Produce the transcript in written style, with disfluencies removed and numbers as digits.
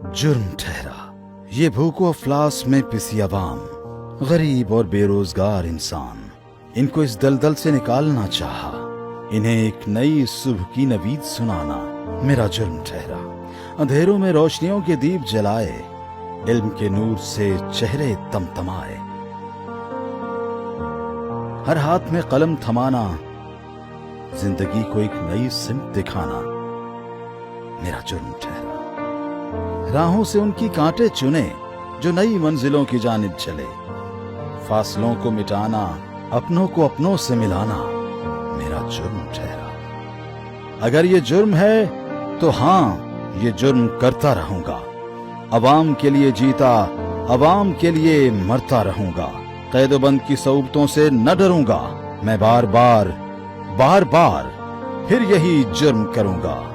जुर्म ठहरा ये भूखो अफलास में पिसी अवाम, गरीब और बेरोजगार इंसान। इनको इस दलदल से निकालना चाहा, इन्हें एक नई सुबह की नवीद सुनाना मेरा जुर्म ठहरा। अंधेरों में रोशनियों के दीप जलाए, इल्म के नूर से चेहरे तमतमाए। हर हाथ में कलम थमाना, जिंदगी को एक नई सिमत दिखाना मेरा जुर्म ठहरा। राहों से उनकी कांटे चुने जो नई मंजिलों की जानिब चले। फासलों को मिटाना, अपनों को अपनों से मिलाना मेरा जुर्म ठहरा। अगर ये जुर्म है तो हाँ, ये जुर्म करता रहूंगा। अवाम के लिए जीता, अवाम के लिए मरता रहूंगा। कैदोबंद की सऊबतों से न डरूंगा। मैं बार बार फिर यही जुर्म करूंगा।